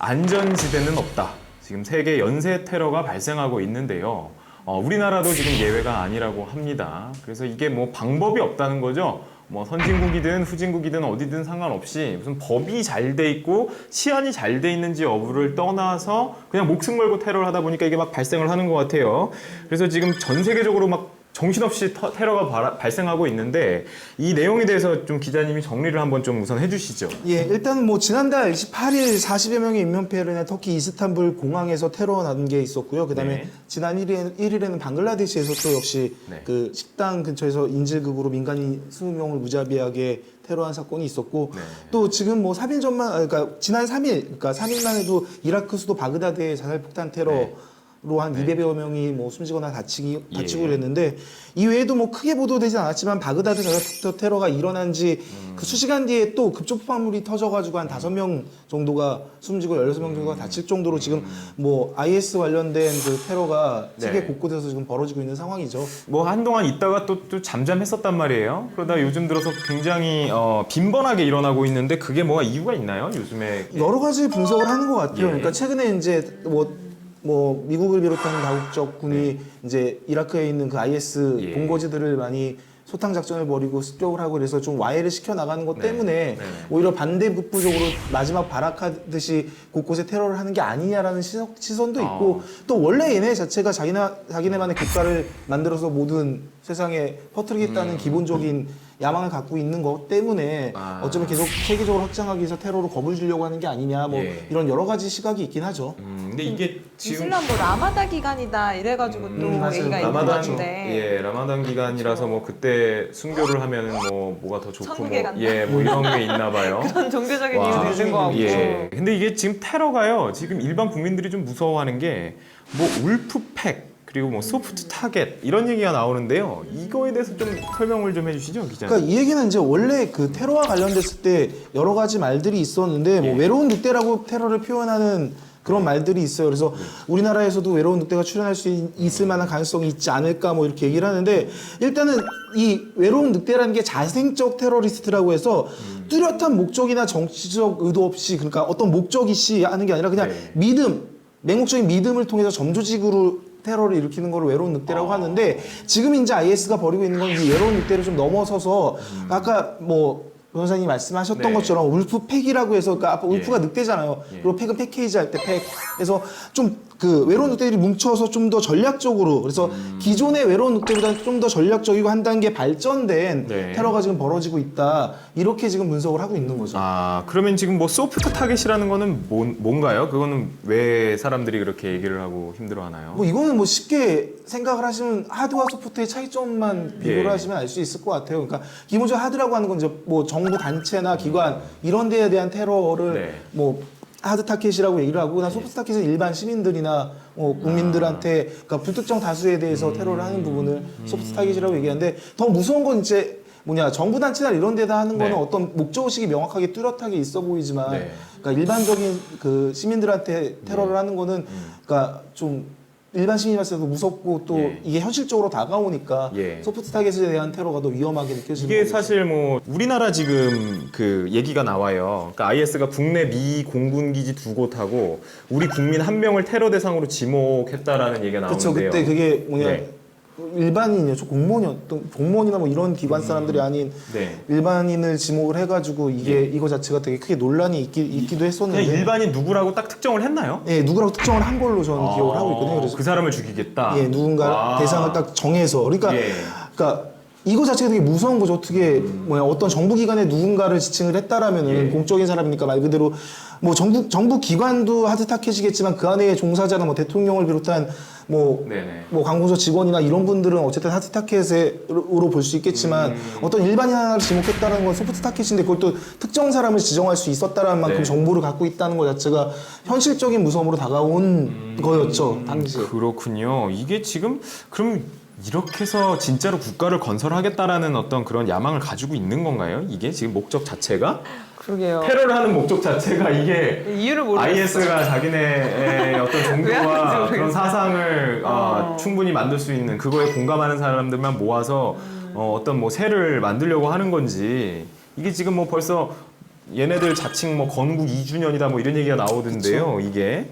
안전지대는 없다. 지금 세계 연쇄 테러가 발생하고 있는데요. 우리나라도 지금 예외가 아니라고 합니다. 그래서 이게 뭐 방법이 없다는 거죠. 뭐 선진국이든 후진국이든 어디든 상관없이 무슨 법이 잘 돼 있고 시안이 잘 돼 있는지 여부를 떠나서 그냥 목숨 걸고 테러를 하다 보니까 이게 막 발생을 하는 것 같아요. 그래서 지금 전 세계적으로 막 정신없이 테러가 발생하고 있는데 이 내용에 대해서 좀 기자님이 정리를 한번 좀 우선 해주시죠. 예, 일단 뭐 지난달 28일 40여 명의 인명피해를 낸 터키 이스탄불 공항에서 테러 난 게 있었고요. 그다음에 네. 지난 1일에는 방글라데시에서 또 역시 네. 그 식당 근처에서 인질극으로 민간인 20명을 무자비하게 테러한 사건이 있었고 네. 또 지금 뭐 3일 전만 그러니까 지난 3일 그러니까 3일만 해도 이라크 수도 바그다드의 자살폭탄 테러 네. 로 한 네. 200여 명이 뭐 숨지거나 다치고 예. 그랬는데 이외에도 뭐 크게 보도되지 않았지만 바그다드 자살 테러가 일어난 지 그 수시간 뒤에 또 급조폭발물이 터져가지고 한 5명 정도가 숨지고 16명 정도가 다칠 정도로 지금 뭐 IS 관련된 그 테러가 네. 세계 곳곳에서 지금 벌어지고 있는 상황이죠. 뭐 한동안 있다가 또 잠잠했었단 말이에요. 그러다 요즘 들어서 굉장히 빈번하게 일어나고 있는데 그게 뭐가 이유가 있나요? 요즘에 여러 가지 분석을 하는 것 같아요. 예. 그러니까 최근에 이제 뭐 미국을 비롯한 다국적 군이 이제 이라크에 있는 그 IS 예. 본거지들을 많이 소탕 작전을 벌이고 습격을 하고 그래서 좀 와해를 시켜 나가는 것 네. 때문에 네. 오히려 반대급부적으로 마지막 발악하듯이 곳곳에 테러를 하는 게 아니냐라는 시선도 있고 또 원래 얘네 자체가 자기네만의 국가를 만들어서 모든 세상에 퍼뜨리겠다는 기본적인 야망을 갖고 있는 것 때문에 어쩌면 계속 세계적으로 확장하기 위해서 테러로 겁을 주려고 하는 게 아니냐 뭐 예. 이런 여러 가지 시각이 있긴 하죠. 근데 이게 지금 이슬람 뭐 라마다 기간이다 이래가지고 또 맞아요. 얘기가 있는 것 라마단 같은데 예 라마단 기간이라서 뭐 그때 순교를 하면은 뭐가 더 좋고 천국에 간다. 뭐 이런 게 있나 봐요. 그런 종교적인 와. 이유도 있는 것 같고 예. 근데 이게 지금 테러가요. 지금 일반 국민들이 좀 무서워하는 게 뭐 울프팩 그리고 뭐 소프트 타겟 이런 얘기가 나오는데요. 이거에 대해서 좀 설명을 좀 해주시죠, 기자님. 그러니까 이 얘기는 이제 원래 그 테러와 관련됐을 때 여러 가지 말들이 있었는데 뭐 예. 외로운 늑대라고 테러를 표현하는 그런 말들이 있어요. 그래서 우리나라에서도 외로운 늑대가 출현할 수 있을 만한 가능성이 있지 않을까 뭐 이렇게 얘기를 하는데 일단은 이 외로운 늑대라는 게 자생적 테러리스트라고 해서 뚜렷한 목적이나 정치적 의도 없이 그러니까 어떤 목적이 씨 하는 게 아니라 그냥 네. 믿음, 맹목적인 믿음을 통해서 점조직으로 테러를 일으키는 걸 외로운 늑대라고 하는데 지금 이제 IS가 벌이고 있는 건 이 외로운 늑대를 좀 넘어서서 아까 뭐 변호사님이 말씀하셨던 네. 것처럼 울프팩이라고 해서 그러니까 아까 울프가 예. 늑대잖아요. 예. 그리고 팩은 패키지 할 때 팩. 그래서 좀 그 외로운 늑대들이 뭉쳐서 좀 더 전략적으로 그래서 기존의 외로운 늑대보다 좀 더 전략적이고 한 단계 발전된 네. 테러가 지금 벌어지고 있다. 이렇게 지금 분석을 하고 있는 거죠. 그러면 지금 뭐 소프트 타겟이라는 거는 뭔가요? 그거는 왜 사람들이 그렇게 얘기를 하고 힘들어하나요? 뭐 이거는 뭐 쉽게 생각을 하시면 하드와 소프트의 차이점만 비교를 예. 하시면 알 수 있을 것 같아요. 그러니까 기본적으로 하드라고 하는 건 이제 뭐 정부 단체나 기관 이런 데에 대한 테러를 네. 뭐 하드 타켓이라고 얘기를 하고, 나 소프트 타켓은 일반 시민들이나 국민들한테 그러니까 불특정 다수에 대해서 테러를 하는 부분을 소프트 타켓이라고 얘기하는데 더 무서운 건 이제 뭐냐 정부 단체나 이런 데다 하는 거는 네. 어떤 목적의식이 명확하게 뚜렷하게 있어 보이지만 네. 그러니까 일반적인 그 시민들한테 테러를 하는 거는 그러니까 좀 일반 시민이 봤을 때도 무섭고 또 예. 이게 현실적으로 다가오니까 예. 소프트 타겟에 대한 테러가 더 위험하게 느껴지는 이게 거죠. 사실 뭐 우리나라 지금 그 얘기가 나와요. 그러니까 IS가 국내 미 공군 기지 2곳하고 우리 국민 1명을 테러 대상으로 지목했다라는 얘기가 그렇죠. 나오는데요. 그때 그게 뭐냐 네. 일반인이었죠. 공무원이었던 공무원이나 뭐 이런 기관 사람들이 아닌 네. 일반인을 지목을 해가지고 이게 이거 자체가 되게 크게 논란이 있기도 그냥 했었는데. 일반인 누구라고 딱 특정을 했나요? 예, 누구라고 특정을 한 걸로 저는 기억을 하고 있거든요. 그래서 그 사람을 죽이겠다. 예, 누군가 대상을 딱 정해서 그러니까 예. 그러니까 이거 자체가 되게 무서운 거죠. 어떻게 뭐야 어떤 정부 기관에 누군가를 지칭을 했다라면은 예. 공적인 사람이니까 말 그대로 뭐 정부 기관도 하드 타켓이겠지만 그 안에 종사자는 뭐 대통령을 비롯한 뭐 네네. 관공서 직원이나 이런 분들은 어쨌든 하드 타켓으로 볼 수 있겠지만 어떤 일반인 하나를 지목했다는 건 소프트 타켓인데 그걸 또 특정 사람을 지정할 수 있었다라는 만큼 네. 정보를 갖고 있다는 것 자체가 현실적인 무서움으로 다가온 거였죠 당시에. 그렇군요. 이게 지금 그럼 이렇게 해서 진짜로 국가를 건설하겠다라는 어떤 그런 야망을 가지고 있는 건가요? 이게 지금 목적 자체가? 그러게요. 테러를 하는 목적 자체가 이게 이유를 모르겠어요. IS가 자기네의 어떤 왜 하는지 종교와 모르겠어요. 그런 사상을 충분히 만들 수 있는 그거에 공감하는 사람들만 모아서 어떤 뭐 세를 만들려고 하는 건지 이게 지금 뭐 벌써 얘네들 자칭 뭐 건국 2주년이다 뭐 이런 얘기가 나오던데요. 이게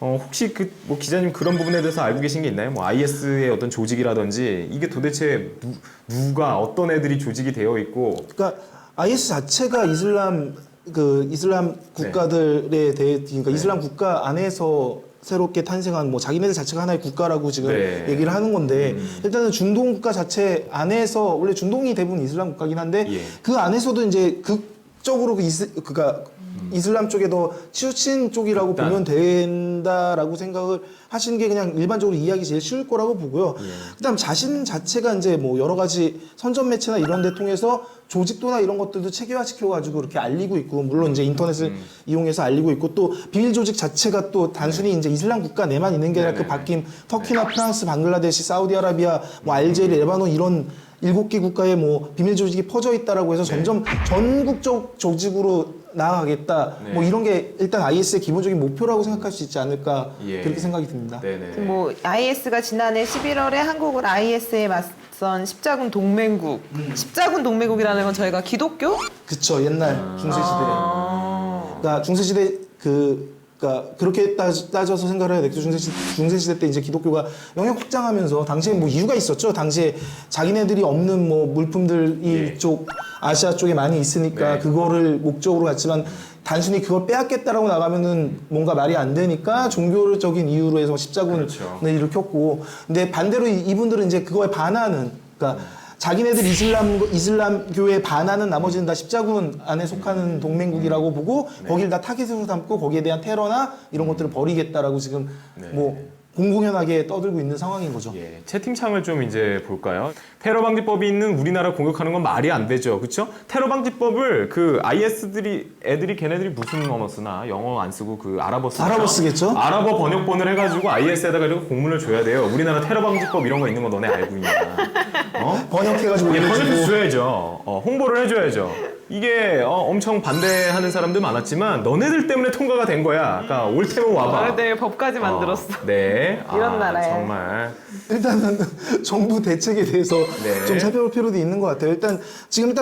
혹시 그 뭐 기자님 그런 부분에 대해서 알고 계신 게 있나요? 뭐 IS의 어떤 조직이라든지 이게 도대체 누가 어떤 애들이 조직이 되어 있고 그러니까 IS 자체가 이슬람 국가들에 대해 그러니까 이슬람 국가 안에서 새롭게 탄생한 뭐 자기네들 자체가 하나의 국가라고 지금 네. 얘기를 하는 건데 일단은 중동 국가 자체 안에서 원래 중동이 대부분 이슬람 국가긴 한데 예. 그 안에서도 이제 극적으로 그러니까 이슬람 쪽에 더 치우친 쪽이라고 일단. 보면 된다라고 생각을 하시는 게 그냥 일반적으로 이해하기 제일 쉬울 거라고 보고요. 그다음 자신 자체가 이제 뭐 여러 가지 선전 매체나 이런 데 통해서 조직도나 이런 것들도 체계화시켜가지고 이렇게 알리고 있고 물론 이제 인터넷을 이용해서 알리고 있고 또 비밀 조직 자체가 또 단순히 이제 이슬람 국가 내만 있는 게 아니라 그 바뀐 터키나 프랑스, 방글라데시, 사우디아라비아, 뭐 알제리, 레바논 이런 7개 국가에 뭐 비밀 조직이 퍼져 있다라고 해서 점점 전국적 조직으로 나아가겠다. 네. 뭐 이런 게 일단 IS의 기본적인 목표라고 생각할 수 있지 않을까 예. 그렇게 생각이 듭니다. 네네. 뭐 IS가 지난해 11월에 한국을 IS에 맞선 십자군 동맹국. 십자군 동맹국이라는 건 저희가 기독교? 그쵸 옛날 중세 시대. 그러니까 중세 시대 그러니까 그렇게 따져서 생각을 해야 되겠죠. 중세 시대 때 이제 기독교가 영역 확장하면서 당시에 뭐 이유가 있었죠. 당시에 자기네들이 없는 뭐 물품들이 예. 이쪽 아시아 쪽에 많이 있으니까 네. 그거를 목적으로 갔지만 단순히 그걸 빼앗겠다라고 나가면은 뭔가 말이 안 되니까 종교적인 이유로 해서 십자군을 그렇죠. 일으켰고 근데 반대로 이분들은 이제 그거에 반하는 그러니까 자기네들 이슬람교에 반하는 나머지는 다 십자군 안에 속하는 동맹국이라고 보고 거기를 다 타겟으로 삼고 거기에 대한 테러나 이런 것들을 벌이겠다라고 지금 뭐 공공연하게 떠들고 있는 상황인 거죠. 예, 채팅창을 좀 이제 볼까요? 테러 방지법이 있는 우리나라 공격하는 건 말이 안 되죠. 그렇죠? 테러 방지법을 그 애들이 걔네들이 무슨 언어 쓰나? 영어 안 쓰고 그 아랍어 쓰죠. 아랍어 쓰겠죠? 아랍어 번역본을 해 가지고 IS에다가 이렇게 공문을 줘야 돼요. 우리나라 테러 방지법 이런 거 있는 거 너네 알고 있냐? 번역해가지고 예, 올려주고. 번역해 줘야죠. 홍보를 해 줘야죠. 이게 엄청 반대하는 사람들 많았지만 너네들 때문에 통과가 된 거야. 그러니까 올 테면 와봐. 네, 법까지 만들었어. 네. 이런 나라에. 정말. 일단은 정부 대책에 대해서 네. 좀 살펴볼 필요도 있는 것 같아요. 일단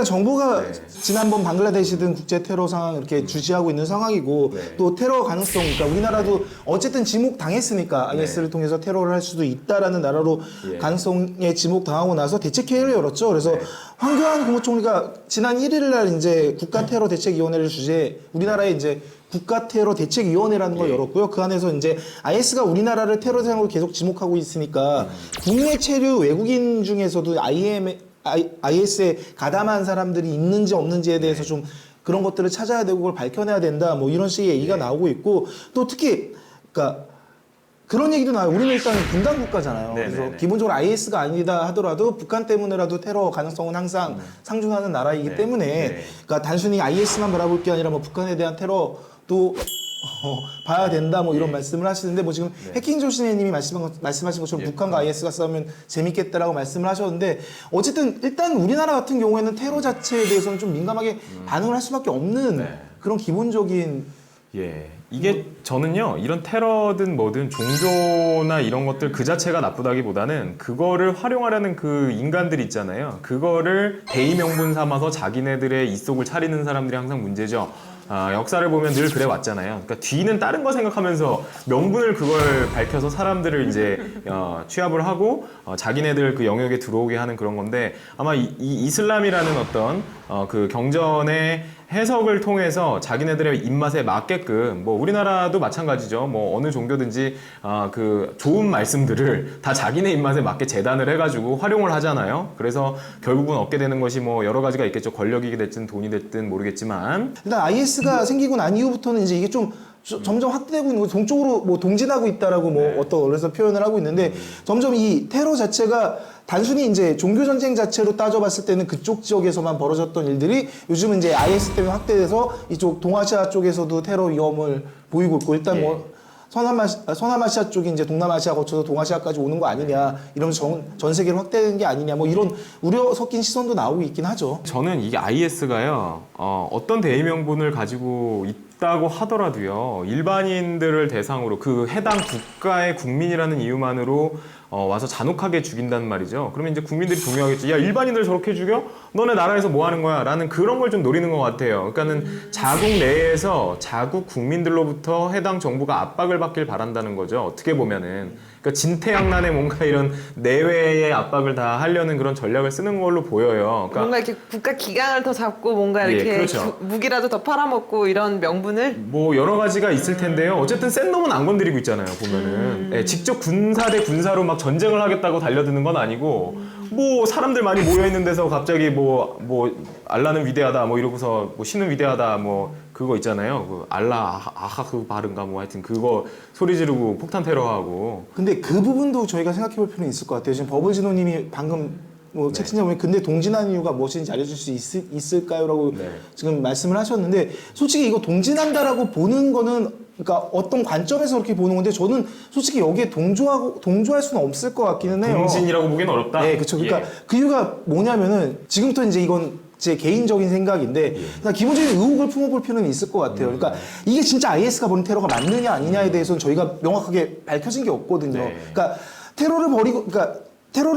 정부가 네. 지난번 방글라데시든 국제 테러 상황 이렇게 주시하고 있는 상황이고 네. 또 테러 가능성, 그러니까 우리나라도 어쨌든 지목 당했으니까 IS를 통해서 테러를 할 수도 있다라는 나라로 예. 가능성에 지목 당하고 나서 대책회의를 열었죠. 그래서 황교안 국무총리가 지난 1일 날 이제 국가 테러 대책위원회를 우리나라에 이제 국가 테러 대책위원회라는 걸 열었고요. 그 안에서 이제 IS가 우리나라를 테러 대상으로 계속 지목하고 있으니까 국내 체류 외국인 중에서도 IS에 가담한 사람들이 있는지 없는지에 대해서 좀 그런 것들을 찾아야 되고 그걸 밝혀내야 된다. 뭐 이런 식의 얘기가 나오고 있고 또 특히 그러니까 그런 얘기도 나와요. 우리는 일단 분단 국가잖아요. 네네네. 그래서 기본적으로 IS가 아니다 하더라도 북한 때문에라도 테러 가능성은 항상 상존하는 나라이기 때문에 네. 그러니까 단순히 IS만 바라볼 게 아니라 뭐 북한에 대한 테러도 봐야 된다 뭐 이런 말씀을 하시는데 뭐 지금 해킹 조신혜님이 말씀하신 것처럼 북한과 IS가 싸우면 재밌겠다라고 말씀을 하셨는데 어쨌든 일단 우리나라 같은 경우에는 테러 자체에 대해서는 좀 민감하게 반응을 할 수밖에 없는 그런 기본적인 예. 이게 저는요, 이런 테러든 뭐든 종교나 이런 것들 그 자체가 나쁘다기보다는 그거를 활용하려는 그 인간들 있잖아요. 그거를 대의 명분 삼아서 자기네들의 이속을 차리는 사람들이 항상 문제죠. 역사를 보면 늘 그래 왔잖아요. 그러니까 뒤는 다른 거 생각하면서 명분을 그걸 밝혀서 사람들을 이제 취합을 하고 자기네들 그 영역에 들어오게 하는 그런 건데 아마 이 이슬람이라는 어떤 그 경전의 해석을 통해서 자기네들의 입맛에 맞게끔 뭐 우리나라도 마찬가지죠. 뭐 어느 종교든지 그 좋은 말씀들을 다 자기네 입맛에 맞게 재단을 해가지고 활용을 하잖아요. 그래서 결국은 얻게 되는 것이 뭐 여러 가지가 있겠죠. 권력이 됐든 돈이 됐든 모르겠지만 일단 IS가 생기고 난 이후부터는 이제 이게 좀 점점 확대되고 있는 거 동쪽으로 뭐 동진하고 있다라고 뭐 어떤 언론에서 표현을 하고 있는데 점점 이 테러 자체가 단순히 이제 종교 전쟁 자체로 따져봤을 때는 그쪽 지역에서만 벌어졌던 일들이 요즘은 이제 IS 때문에 확대돼서 이쪽 동아시아 쪽에서도 테러 위험을 보이고 있고 일단 뭐 서남아시아 쪽이 이제 동남아시아 거쳐서 동아시아까지 오는 거 아니냐 이러면서 전 세계로 확대되는 게 아니냐 뭐 이런 우려 섞인 시선도 나오고 있긴 하죠. 저는 이게 IS가요, 어떤 대의 명분을 가지고 있다고 하더라도요, 일반인들을 대상으로 그 해당 국가의 국민이라는 이유만으로 와서 잔혹하게 죽인단 말이죠. 그러면 이제 국민들이 동요하겠죠. 야, 일반인들 저렇게 죽여? 너네 나라에서 뭐 하는 거야? 라는 그런 걸 좀 노리는 것 같아요. 그러니까는 자국 내에서 자국 국민들로부터 해당 정부가 압박을 받길 바란다는 거죠. 어떻게 보면은. 그러니까 진퇴양난에 뭔가 이런 내외의 압박을 다 하려는 그런 전략을 쓰는 걸로 보여요. 그러니까 뭔가 이렇게 국가 기강을 더 잡고 뭔가 예, 이렇게 그렇죠. 무기라도 더 팔아먹고 이런 명분을 뭐 여러 가지가 있을 텐데요. 어쨌든 센 놈은 안 건드리고 있잖아요. 보면은 예, 직접 군사 대 군사로 막 전쟁을 하겠다고 달려드는 건 아니고 뭐 사람들 많이 모여 있는 데서 갑자기 뭐 알라는 위대하다 뭐 이러고서 뭐 신은 위대하다 뭐 그거 있잖아요. 그 알라 아하 그 바른가 뭐 하여튼 그거 소리 지르고 폭탄 테러하고 근데 그 부분도 저희가 생각해 볼 필요는 있을 것 같아요. 지금 버블진호님이 방금 뭐 채팅창에 보면 근데 동진하는 이유가 무엇인지 알려줄 수 있을까요?라고 네. 지금 말씀을 하셨는데 솔직히 이거 동진한다라고 보는 거는 그러니까 어떤 관점에서 그렇게 보는 건데 저는 솔직히 여기에 동조할 수는 없을 것 같기는 해요. 동진이라고 보기엔 어렵다. 네, 그렇죠. 그러니까 예. 그 이유가 뭐냐면은 지금부터 이제 이건 제 개인적인 생각인데 그냥 기본적인 의혹을 품어볼 필요는 있을 것 같아요. 그러니까 이게 진짜 IS가 벌인 테러가 맞느냐 아니냐에 대해서는 저희가 명확하게 밝혀진 게 없거든요. 네. 그러니까 테러를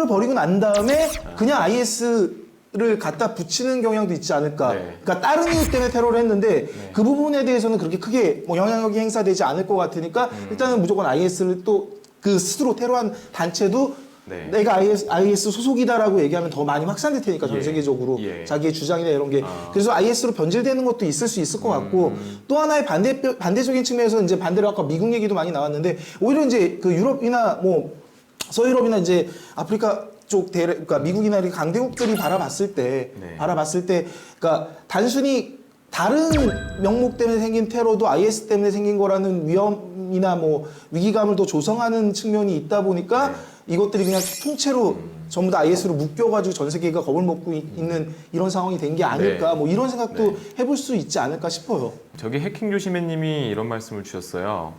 벌이고 난 다음에 그냥 IS를 갖다 붙이는 경향도 있지 않을까. 네. 그러니까 다른 이유 때문에 테러를 했는데 그 부분에 대해서는 그렇게 크게 뭐 영향력이 행사되지 않을 것 같으니까 일단은 무조건 IS를 또 그 스스로 테러한 단체도 네. 내가 IS 소속이다라고 얘기하면 더 많이 확산될 테니까 전 예. 세계적으로 예. 자기의 주장이나 이런 게 그래서 IS로 변질되는 것도 있을 수 있을 것 같고 또 하나의 반대적인 측면에서 이제 반대로 아까 미국 얘기도 많이 나왔는데 오히려 이제 그 유럽이나 뭐 서유럽이나 이제 아프리카 쪽 그러니까 미국이나 이렇게 강대국들이 바라봤을 때 그러니까 단순히 다른 명목 때문에 생긴 테러도 IS 때문에 생긴 거라는 위험이나 뭐 위기감을 더 조성하는 측면이 있다 보니까 이것들이 그냥 통째로 전부 다 IS로 묶여가지고 전 세계가 겁을 먹고 있는 이런 상황이 된 게 아닐까 네. 뭐 이런 생각도 해볼 수 있지 않을까 싶어요. 저기 해킹 조심해님이 이런 말씀을 주셨어요.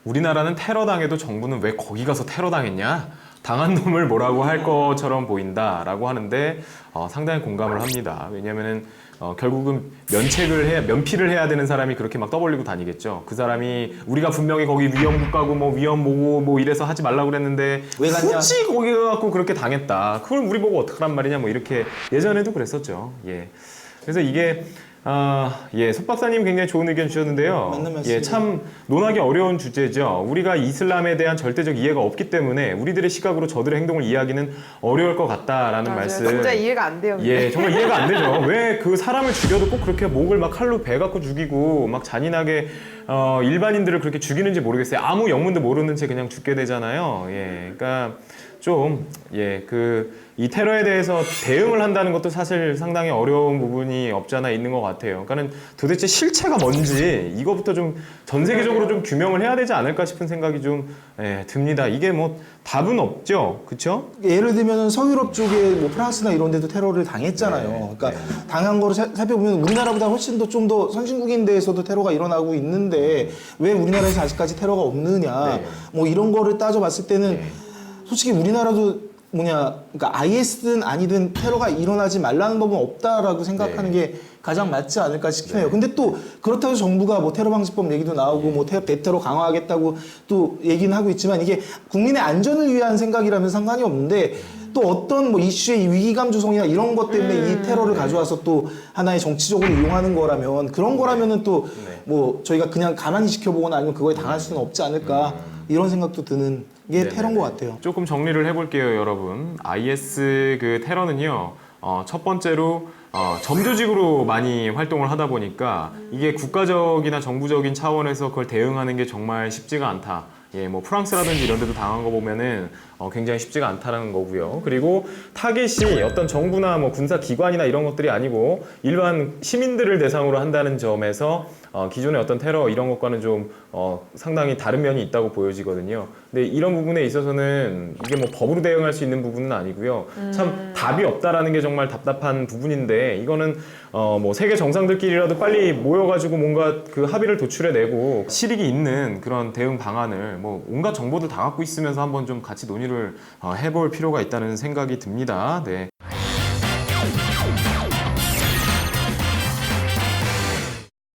우리나라는 테러 당해도 정부는 왜 거기 가서 테러 당했냐? 당한 놈을 뭐라고 할 것처럼 보인다라고 하는데 상당히 공감을 합니다. 왜냐하면은 결국은 면피를 해야 되는 사람이 그렇게 막 떠벌리고 다니겠죠. 그 사람이 우리가 분명히 거기 위험 국가고 뭐 위험 뭐고 뭐 이래서 하지 말라고 그랬는데 왜 갔냐? 굳이 거기 가갖고 그렇게 당했다. 그걸 우리 보고 어떡하란 말이냐 뭐 이렇게 예전에도 그랬었죠. 예. 그래서 이게 석 박사님 굉장히 좋은 의견 주셨는데요. 맞는 말씀이에요. 참 논하기 어려운 주제죠. 우리가 이슬람에 대한 절대적 이해가 없기 때문에 우리들의 시각으로 저들의 행동을 이해하기는 어려울 것 같다라는 맞아요. 말씀. 진짜 이해가 안 돼요. 예, 정말 이해가 안 되죠. 왜 그 사람을 죽여도 꼭 그렇게 목을 막 칼로 베갖고 죽이고 막 잔인하게 일반인들을 그렇게 죽이는지 모르겠어요. 아무 영문도 모르는 채 그냥 죽게 되잖아요. 예, 그러니까 좀 이 테러에 대해서 대응을 한다는 것도 사실 상당히 어려운 부분이 없지 않아 있는 것 같아요. 그러니까는 도대체 실체가 뭔지 이거부터 좀 전 세계적으로 좀 규명을 해야 되지 않을까 싶은 생각이 좀 듭니다. 이게 뭐 답은 없죠, 그렇죠? 예를 들면 서유럽 쪽에 뭐 프랑스나 이런 데도 테러를 당했잖아요. 네. 그러니까 당한 거를 살펴보면 우리나라보다 훨씬 더 좀 더 선진국인 데에서도 테러가 일어나고 있는데 왜 우리나라에서 아직까지 테러가 없느냐. 네. 뭐 이런 거를 따져봤을 때는 네. 솔직히 우리나라도 그러니까 IS든 아니든 테러가 일어나지 말라는 법은 없다라고 생각하는 네. 게 가장 맞지 않을까 싶긴 해요. 근데 또 그렇다고 정부가 뭐 테러 방지법 얘기도 나오고 뭐 대테러 강화하겠다고 또 얘기는 하고 있지만 이게 국민의 안전을 위한 생각이라면 상관이 없는데 또 어떤 뭐 이슈의 위기감 조성이나 이런 것 때문에 이 테러를 가져와서 또 하나의 정치적으로 이용하는 거라면 그런 거라면은 또 뭐 저희가 그냥 가만히 지켜보거나 아니면 그거에 당할 수는 없지 않을까 이런 생각도 드는 게 네네네. 테러인 것 같아요. 조금 정리를 해볼게요, 여러분. IS 그 테러는요, 첫 번째로 점조직으로 많이 활동을 하다 보니까 이게 국가적이나 정부적인 차원에서 그걸 대응하는 게 정말 쉽지가 않다. 예, 뭐 프랑스라든지 이런 데도 당한 거 보면은 굉장히 쉽지가 않다는 거고요. 그리고 타겟이 어떤 정부나 뭐 군사 기관이나 이런 것들이 아니고 일반 시민들을 대상으로 한다는 점에서 기존의 어떤 테러 이런 것과는 좀 상당히 다른 면이 있다고 보여지거든요. 근데 이런 부분에 있어서는 이게 뭐 법으로 대응할 수 있는 부분은 아니고요. 참 답이 없다라는 게 정말 답답한 부분인데 이거는 뭐 세계 정상들끼리라도 빨리 모여가지고 뭔가 그 합의를 도출해내고 실익이 있는 그런 대응 방안을 뭐 온갖 정보들 다 갖고 있으면서 한번 좀 같이 논의를 해볼 필요가 있다는 생각이 듭니다. 네.